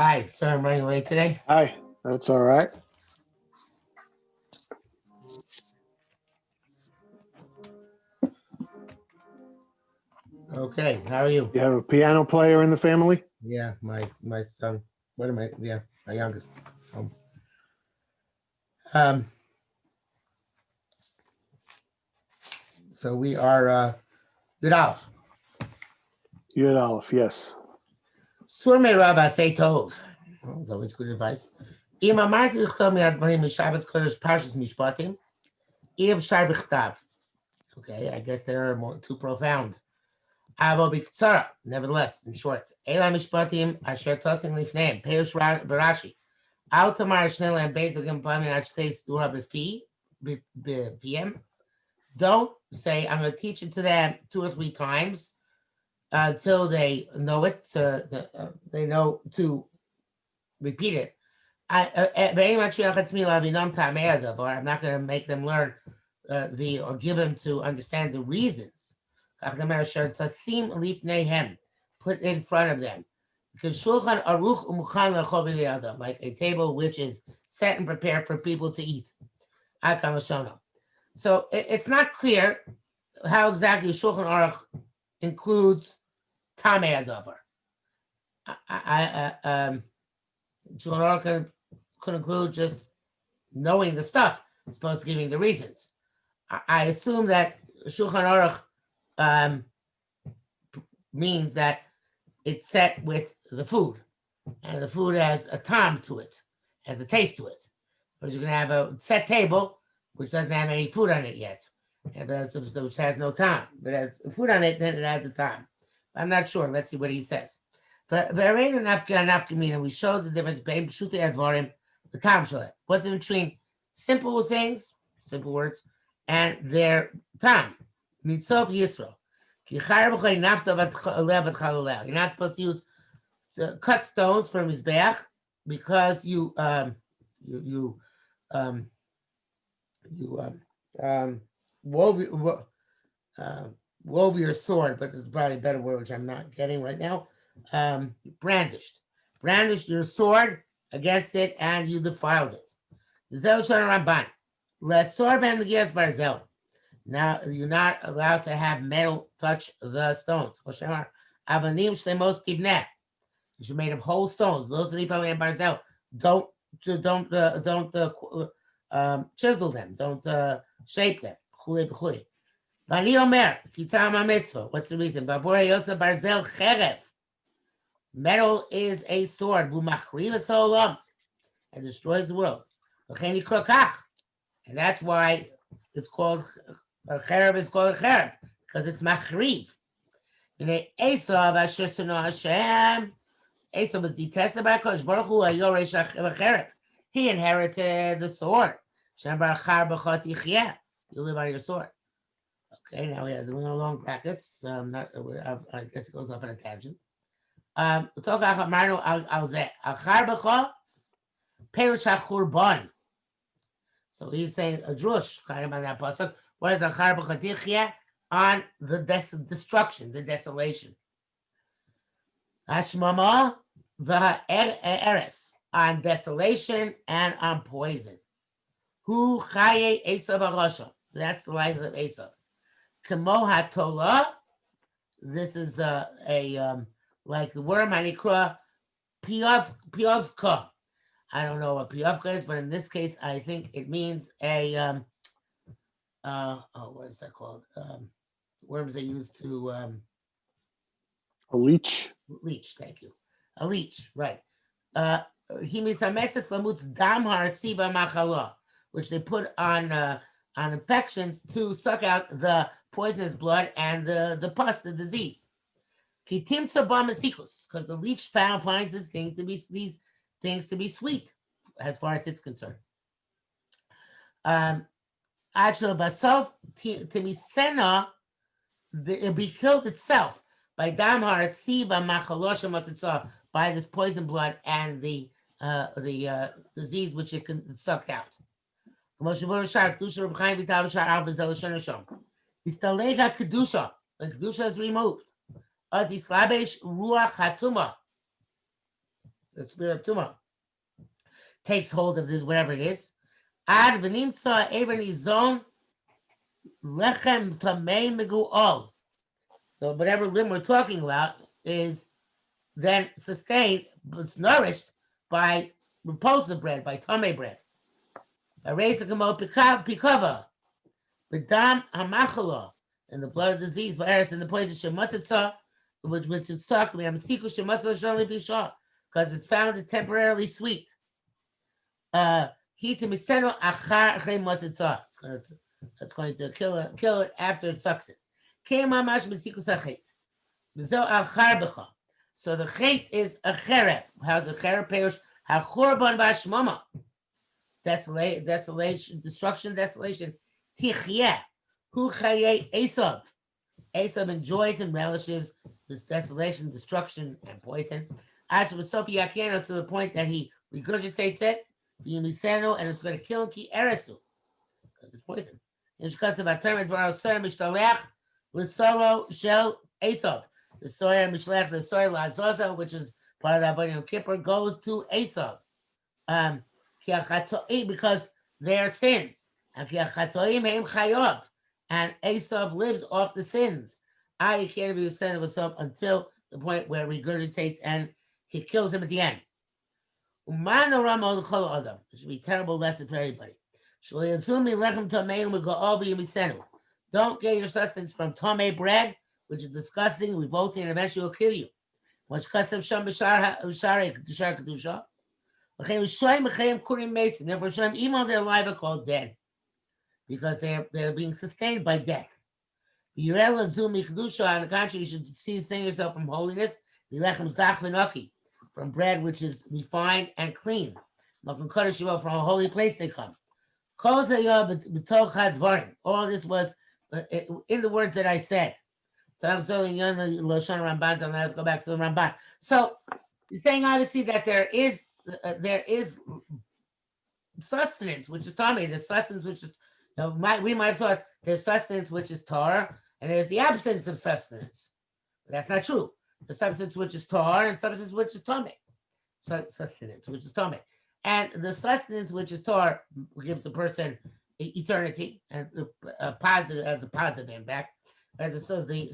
Hi, sorry I'm running late today. Hi, that's all right. Okay, how are you? You have a piano player in the family? Yeah, my son. What am I? Yeah, my youngest. Um, so we are good out. Yud Aleph, yes. Surmei Rabba say tov. Well, that's always good advice. Ima marti l'chtom yad marim Shabbos kodesh parshas mishpatim. Iv shar b'chtav. Okay, I guess they're more too profound. Avo b'ktsara. Nevertheless, in short, Ela mishpatim asher tossing lifneim. Peirush barashi. Alter Shnel and basic employment agitates Dura BFM. Don't say I'm going to teach it to them 2 or 3 times until they know it. They know to repeat it. Very much or I'm not going to make them learn or give them to understand the reasons. Put in front of them. Because Shulchan Aruch Umuchan L'chol B'nei Adam, like a table which is set and prepared for people to eat. Akam Lashono. So it's not clear how exactly Shulchan Aruch includes Tamei Adavar. Shulchan Aruch could include just knowing the stuff, as opposed to giving the reasons. I assume that Shulchan Aruch means that it's set with the food, and the food has a time to it, has a taste to it. Whereas you're going to have a set table, which doesn't have any food on it yet, which has no time. But has food on it, then it has a time. I'm not sure. Let's see what he says. We showed the difference between Pshuti Advarim, the time shalet. What's in between simple things, simple words, and their time. Mitzof Yisro. You're not supposed to use cut stones from his back because you wove your sword, but there's probably a better word which I'm not getting right now. Brandished your sword against it, and you defiled it. Now you're not allowed to have metal touch the stones. Which are made of whole stones. Those that and barzel don't chisel them, don't shape them. Vani omer kitam mitzvah. What's the reason? Bavor yosa barzel cherev. Metal is a sword. V'machriv solam and destroys the world. L'cheni krokach, and that's why it's called cherev. Is called a cherev because it's machriv. Esav asher seno Hashem. Esav was detested by Kodesh Baruch Hu ayoresh acheret. He inherited the sword. Shem barachar b'chot yichya. You live on your sword. Okay, now he has a little long brackets. I guess it goes off on a tangent. So he's saying a drush kind of on that pasuk. What is achar b'chot yichya? On the destruction, the desolation. Hashmama v'ha'eres, on desolation and on poison. Hu chaye Esav HaRasha. That's the life of Esav. Kemo ha'tola. This is like the word manikra piyavka. I don't know what piyavka is, but in this case, I think it means a what is that called? Worms they use to a leech. Leech, thank you. A leech, right? He means hametzes lamutz dam harasiba machala, which they put on infections to suck out the poisonous blood and the pus, the disease. Kitim tzabamasikus, because the leech finds these things to be sweet, as far as it's concerned. Achel basof timisena, it'll be killed itself by dam harasiba machalosha matzah, by this poison blood and the disease which it can suck out. Kedusha is removed. Ruach hatuma. the spirit of Tumah, takes hold of this, whatever it is. Ad v'nimtza even zone lechem tamei megu'ol. So whatever limb we're talking about is then sustained, it's nourished by repulsive bread, by tamei bread. Erase kamo pikava, the dam hamachala, and the blood of disease, virus, and the poison shematzitza, which is sucked. We have siku shematzitza shalom pisha, because it's found temporarily sweet. Heat miseno achar achrei matzitza. It's going to kill it after it sucks it. Kei mamash mesiku sachet. B'zel achar b'cha. So the chet is a chereb. How's a chereb perish? Hachorban b'ashmama. Desolation, destruction, desolation. Tichye. Hu chaye Esav. Esav enjoys and relishes this desolation, destruction, and poison. Actually, Sophie Yakiano to the point that he regurgitates it, and it's going to kill him. Ki eresu, because it's poison. And because of Atermet Baral Soyer Mishtalech, L'Soro Shel Esav. The Soyer Mishlech, the Soyer Lazaza, which is part of the Avodah Kippur, goes to Esav. Because they are sins. And Esav lives off the sins. I can't be the son of Esav until the point where he regurgitates and he kills him at the end. It should be a terrible lesson for everybody. Don't get your sustenance from tomei bread, which is disgusting, revolting, and eventually will kill you. Therefore, even though they're alive, are called dead because they're being sustained by death. On the contrary, you should sustain yourself from holiness, from bread which is refined and clean. From a holy place they come. All this was in the words that I said. Let's go back to the Ramban. So you're saying obviously that there is sustenance, which is Tommy. There's sustenance, which is we might have thought there's sustenance, which is Torah, and there's the absence of sustenance. But that's not true. The substance which is Torah and substance which is Tommy. Sustenance, which is Tommy. And the sustenance which is Torah gives a person eternity and a positive impact. As it says, the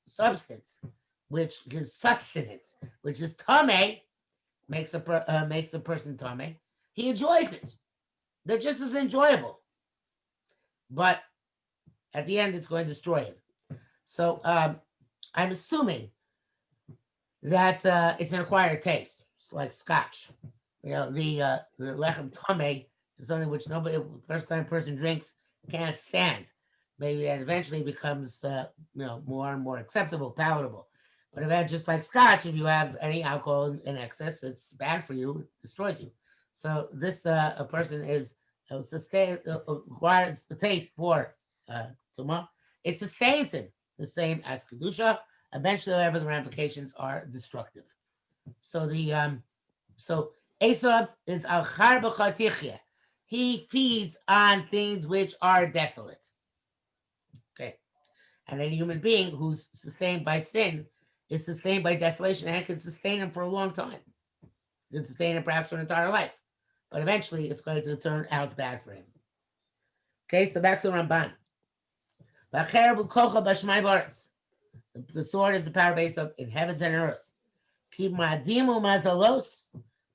substance which is sustenance, which is Tommy, makes the person Tommy. He enjoys it. They're just as enjoyable. But at the end, it's going to destroy him. So I'm assuming that it's an acquired taste. It's like scotch. The lechem tameh is something which nobody, first time person drinks, can't stand. Maybe that eventually becomes more and more acceptable, palatable. But if just like scotch, if you have any alcohol in excess, it's bad for you. It destroys you. So this a person is acquires the taste for tumah. It sustains him the same as kedusha. Eventually, however, the ramifications are destructive. So so Esav is al char. He feeds on things which are desolate. Okay, and any human being who's sustained by sin is sustained by desolation and can sustain him for a long time. It can sustain him perhaps for an entire life, but eventually it's going to turn out bad for him. Okay, so back to the Ramban. The sword is the power base of in heavens and earth.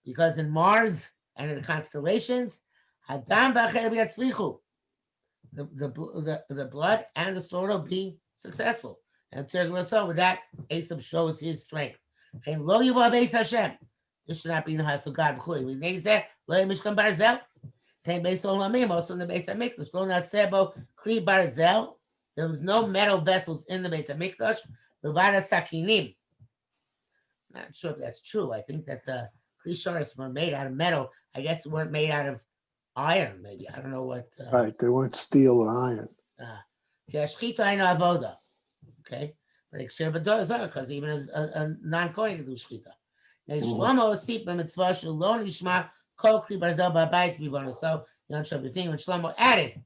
Because in Mars and in the constellations, the blood and the sword will be successful. And with that, Esav shows his strength. And lo yuva beis Hashem. This should not be in the house of God. Also in the base of Mikdash. Lo nasebo kli barzel. There was no metal vessels in the base of Mikdash. Levada sakinim. Not sure if that's true. I think that the klisharis were made out of metal. I guess they weren't made out of iron, maybe. I don't know what. Right, they weren't steel or iron. Avoda. Okay, but because even as a non-Kohen can do shchita. Shlomo osip mitzvah shalom nishma kol kli barzel ba'bayis b'ibonu. So when Shlomo added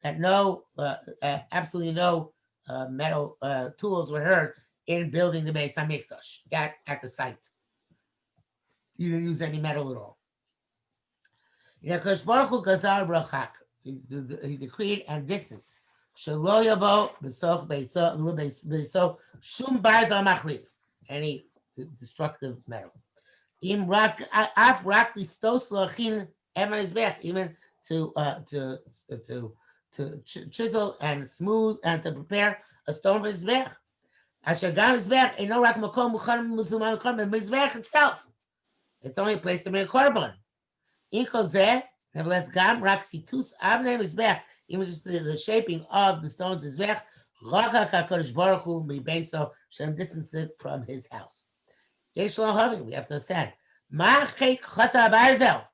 that absolutely no metal tools were heard in building the Beis Hamikdash at the site. You didn't use any metal at all. Kosh Baruch Hu Gazar Brachak. He decreed and distance. Shelo Yavo B'soch B'so Shum Barz Al Machriv. Any destructive metal. Im Rak Af Rak Listos Lachin Evan Izbech. Even to chisel and smooth and to prepare a stone for Izbech. Asher Gam Izbech Eno Rak Makom Muchan Muzuman Korban Izbech itself. It's only a place to make a korban. Nevertheless, Gam Rak Situs Avnei Mizbech, even just the shaping of the stones Mizbech, Rachak HaKadosh Baruch Hu Mibeso, Shem distanced it from his house. Yesh Lo Havim, we have to understand. Ma Chet Chata Barzel.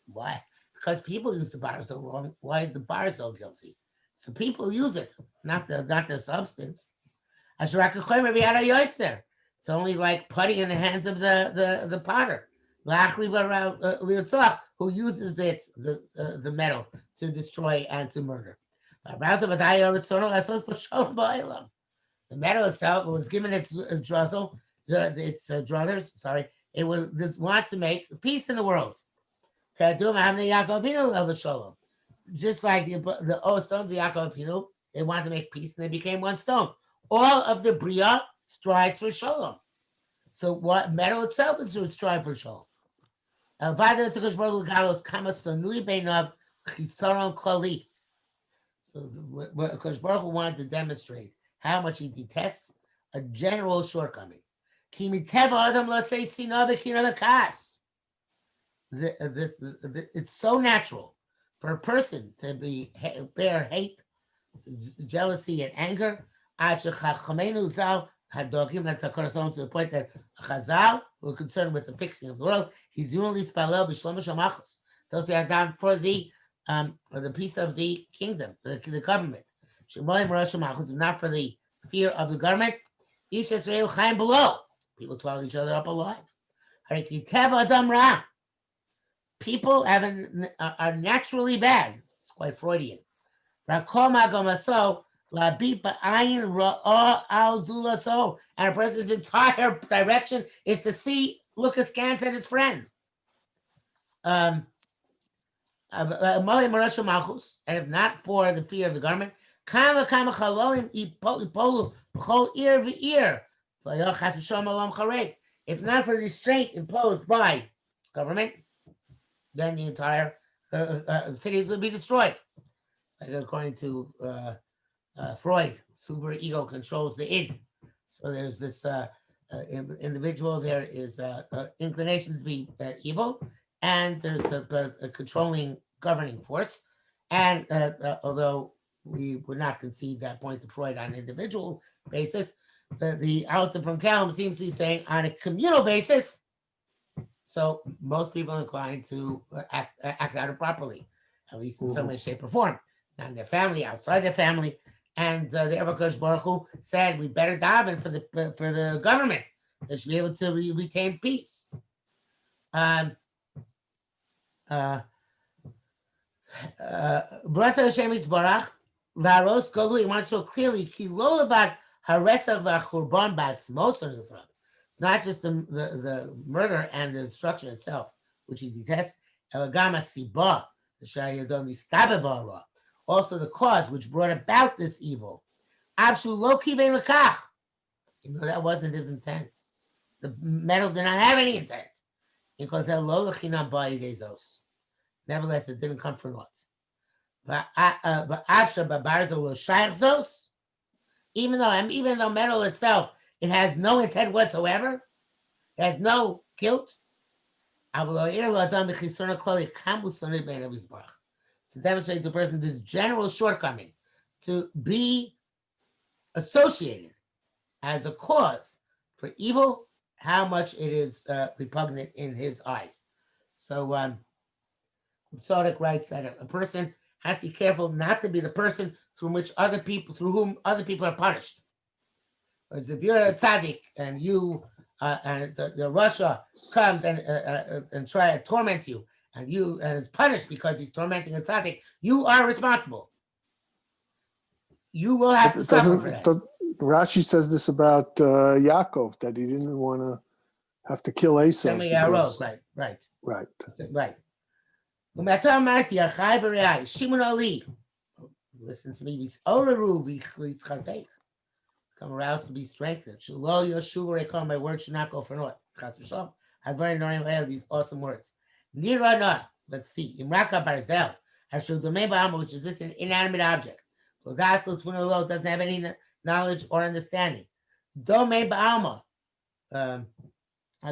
Why? Because people use the barzel wrong. Why is the barzel guilty? So people use it, not the substance. It's only like putty in the hands of the potter. Who uses it, the metal, to destroy and to murder. The metal itself was given its druthers, sorry, it would just want to make peace in the world. Just like the stones of Yaakov Avinu, they wanted to make peace and they became one stone. All of the Bria strives for Shalom. So what metal itself is to strive for Shalom. So what Kosh Baruch Hu wanted to demonstrate how much he detests a general shortcoming. It's so natural for a person to bear hate, jealousy, and anger. That's the cornerstone to the point that Chazal, who are concerned with the fixing of the world, he's only spalel b'shlomo shamachos. Those they are down for the peace of the kingdom, the government. Not for the fear of the government. People swallow each other up alive. People are naturally bad. It's quite Freudian. And a person's entire direction is to look askance at his friend. And if not for the fear of the government, if not for the restraint imposed by government, then the entire cities would be destroyed. According to Freud, super ego controls the id. So there's this individual, there is inclination to be evil, and there's a controlling governing force. And although we would not concede that point to Freud on an individual basis, the Alter of Kelm seems to be saying on a communal basis. So most people are inclined to act out improperly, at least in some way, shape, or form. Not in their family, outside their family. And the Kosh Baruch Hu said, we better daven for the government. They should be able to retain peace. Brata Hashem Yitzbarach, Laros Golu, he wants to show clearly, Ki lo levad haretzav v'churban ba'atzmos on the front. It's not just the murder and the destruction itself, which he detests. Elagama siba, the shayadon nistabevara. Also the cause which brought about this evil. Avshu lo kivein lekach. That wasn't his intent. The metal did not have any intent. Because lo lechinam ba'idezos. Nevertheless, it didn't come for naught. Even though metal itself, it has no intent whatsoever, it has no guilt. To demonstrate to the person this general shortcoming, to be associated as a cause for evil, how much it is repugnant in his eyes. So Tzaddik writes that a person has to be careful not to be the person through whom other people are punished. Because if you're a tzaddik and you and the Russia comes and try to torment you, and is punished because he's tormenting a tzaddik, you are responsible. You will have to suffer for that. Rashi says this about Yaakov, that he didn't want to Have to kill Esav. Semi Yarog, because- right. Right. Shimon Ali. Listen to me. Come aroused to be strengthened. Shelo Yeshua Rekam, my word should not go for naught. Chas v'shalom. Has very knowing these awesome words. Nirana, let's see. Imraka Barzel. Hashu Domain Ba'ama, which is this an inanimate object. Lodas Lutzvunolo doesn't have any knowledge or understanding. Domain Ba'ama. I'm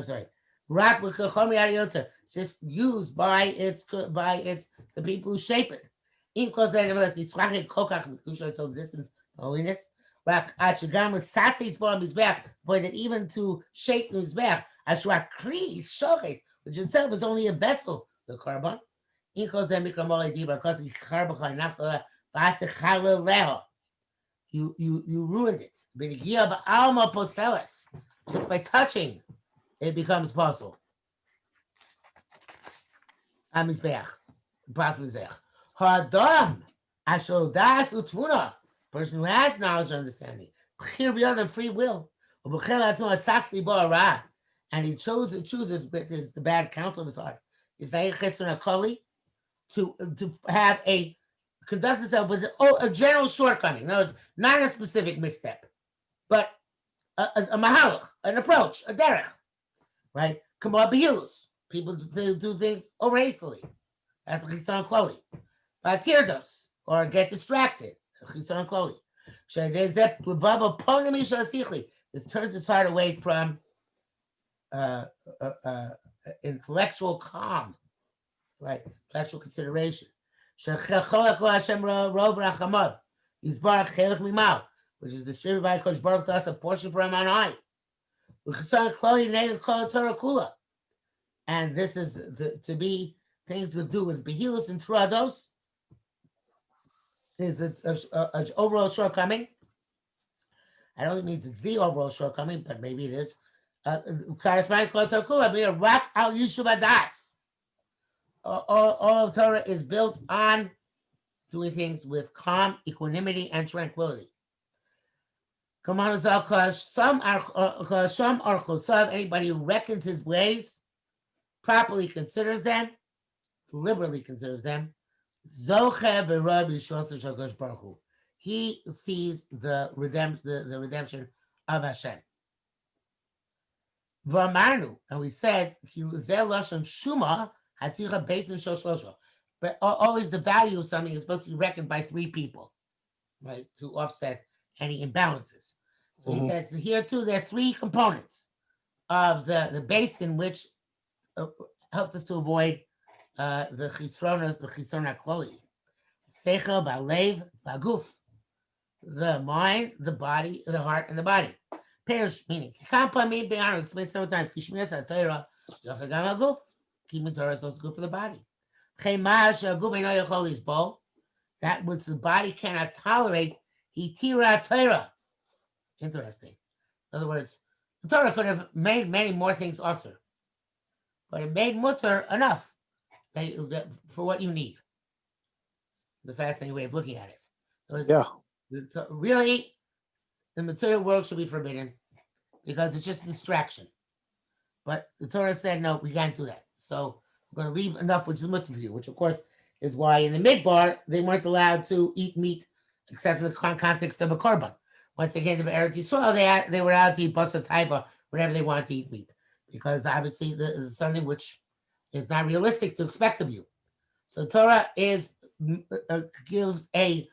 sorry. Rak B'Chachom Yariyoter. Just used by its the people who shape it. In cause nevertheless, Nitzrachet Kokach Mekdusha, so this is holiness. Rak Achagam with Sasis Bar Mizbeach, boy, that even to shape the Mizbeach, Ashrak Kli Shoches, which itself is only a vessel, the carbon. In cause Mikramoli Dibra, because Charbachai Nafla, Batechaleleo. You ruined it. Benigia Alma Postelis. Just by touching, it becomes possible. Amizbeach. Pasmizbeach. Hadam. Ashodas Utvuna. Person who has knowledge and understanding, beyond the free will, and he chooses with the bad counsel of his heart. Is to have conduct himself with a general shortcoming. No, it's not a specific misstep, but a mahalach, an approach, a derech, right? Kamar behilus. People do things over hastily. That's chisan kloli. Tirdos, or get distracted. Chisan kloli. This turns his heart away from intellectual calm, right? Intellectual consideration. Which is distributed by Kosh Baruch to us, a portion from on high. And this is to be things to do with behilus and truados. Is an overall shortcoming. I don't think it means it's the overall shortcoming, but maybe it is. All of Torah is built on doing things with calm, equanimity, and tranquility. Anybody who reckons his ways, properly considers them, deliberately considers them, he sees the redemption of Hashem. And we said, but always the value of something is supposed to be reckoned by three people, right, to offset any imbalances. So he says here too, there are three components of the base in which helps us to avoid the chisronas, the chisrona kloli. Seichel, v'alev, v'aguf. The mind, the body, the heart, and the body. Perish, meaning, explained several times, Kishmiras HaTorah, Yochagam Aguf, keeping Torah is also good for the body. That which the body cannot tolerate, he tira Torah. Interesting. In other words, the Torah could have made many more things also, but it made Mussar enough for what you need. The fascinating way of looking at it. Really, the material world should be forbidden because it's just a distraction. But the Torah said, no, we can't do that. So we're going to leave enough which is mutter for you, which of course is why in the midbar, they weren't allowed to eat meat except in the context of a korban. Once they came to Eretz Yisrael, they were allowed to eat basar taiva whenever they wanted to eat meat, because obviously there's something which is not realistic to expect of you. So Torah gives a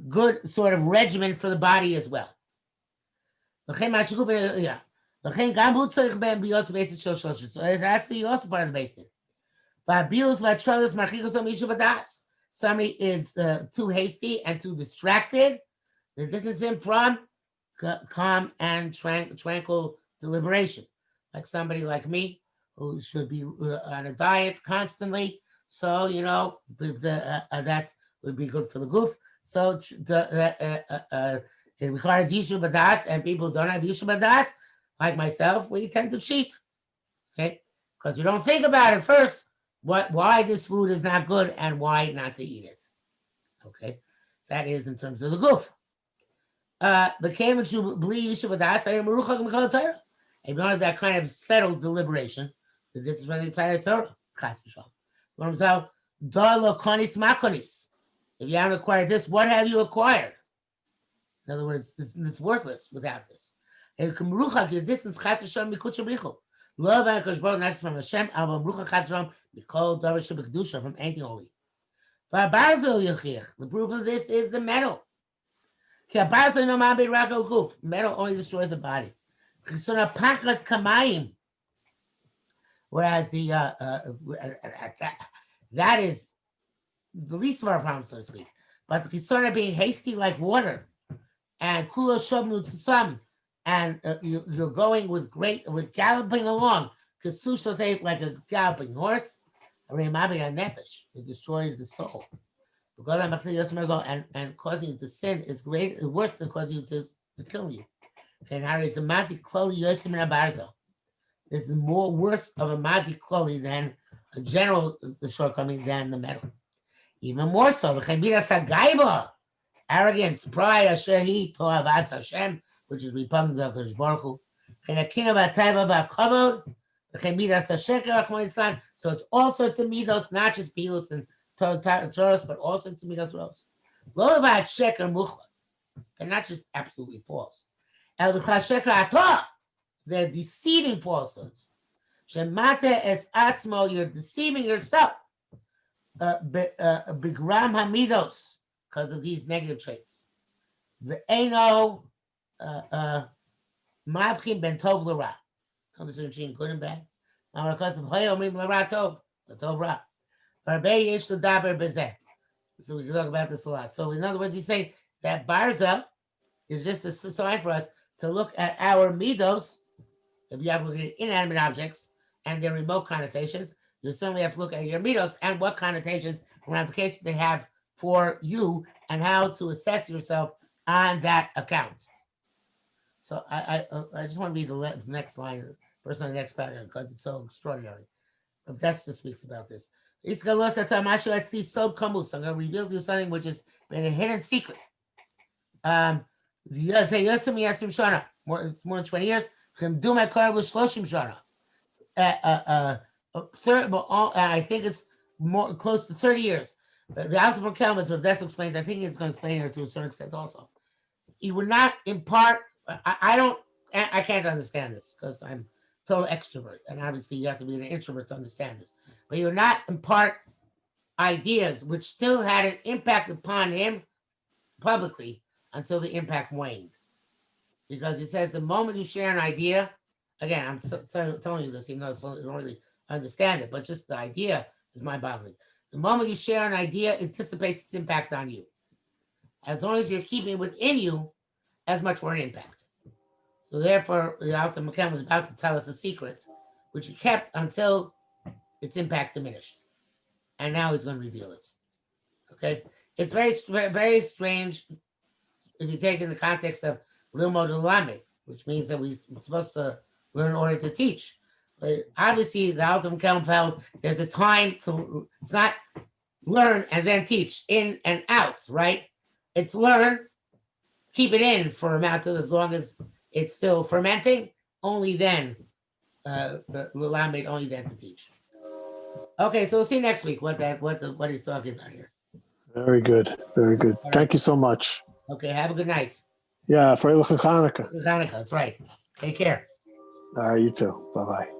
good sort of regimen for the body as well. So it has to be also part of the basin. Somebody is too hasty and too distracted. This is him from calm and tranquil deliberation. Like somebody like me who should be on a diet constantly. So, that would be good for the goof. So it requires Yishuv B'das, and people who don't have Yishuv B'das, like myself, we tend to cheat. Okay? Because we don't think about it first, why this food is not good and why not to eat it. Okay? So that is in terms of the goof. If you want that kind of settled deliberation, that this is when they apply the Torah. Chas v'shalom. If you haven't acquired this, what have you acquired? In other words, it's worthless without this. Your distance chas v'shalom mikutz shabrichu. Love and Kosh Baruch not just from Hashem, but Ruach chas v'shalom mikol davar shebekdusha, from anything holy. The proof of this is the metal. Metal only destroys the body. Whereas that is the least of our problems, so to speak. But the kisona being hasty like water, and kula shabnu to some, and you're going with galloping along, kasush like a galloping horse, it destroys the soul. And causing you to sin is worse than causing you to kill you. This is more worse of a mazik kloli than a general shortcoming than the metal. Even more so, arrogance, pride, Hashem, which is repugnant to Hakadosh Baruch Hu. So it's all sorts of midos, not just bilus and Toros, but also it's midos rose. Lo about sheker muchlat. They're not just absolutely false. El b'chal sheker atah. They're deceiving falsehoods. Shemate es atzmo, you're deceiving yourself. Bigram hamidos, because of these negative traits. Ve'eno mavchim ben tov l'ra. Understand between good and bad. Now, because of hoy omrim l'ra tov, tov ra. V'arbei yesh l'daber bezeh. So we can talk about this a lot. So in other words, he's saying that barza is just a sign for us to look at our midos. If you have to look at inanimate objects and their remote connotations, you certainly have to look at your midos and what connotations and ramifications they have for you and how to assess yourself on that account. So I just want to read the next line, first on the next paragraph, because it's so extraordinary. But that's just speaks about this. I'm going to reveal to you something which has been a hidden secret. It's more than 20 years. I think it's more close to 30 years. The Alter of Kelm, as Rav explains, I think he's going to explain here to a certain extent also. He would not impart. I can't understand this because I'm total extrovert, and obviously you have to be an introvert to understand this. But he would not impart ideas which still had an impact upon him publicly until the impact waned. Because he says the moment you share an idea, again, I'm telling you this, even though you don't really understand it, but just the idea is mind-boggling. The moment you share an idea, it anticipates its impact on you. As long as you're keeping it within you, as much more impact. So therefore, the Alter of Kelm was about to tell us a secret, which he kept until its impact diminished. And now he's going to reveal it. Okay? It's very, very strange if you take in the context of Lilmod Lamed, which means that we're supposed to learn in order to teach. But obviously, the Alter of Kelm felt there's a time to, it's not learn and then teach, in and out, right? It's learn, keep it in for amount of as long as it's still fermenting, only then, the Lamed, only then to teach. Okay, so we'll see next week what he's talking about here. Very good. Very good. All Thank right. you so much. Okay, have a good night. Yeah, Freilich Hanukkah. Hanukkah, that's right. Take care. All right, you too. Bye-bye.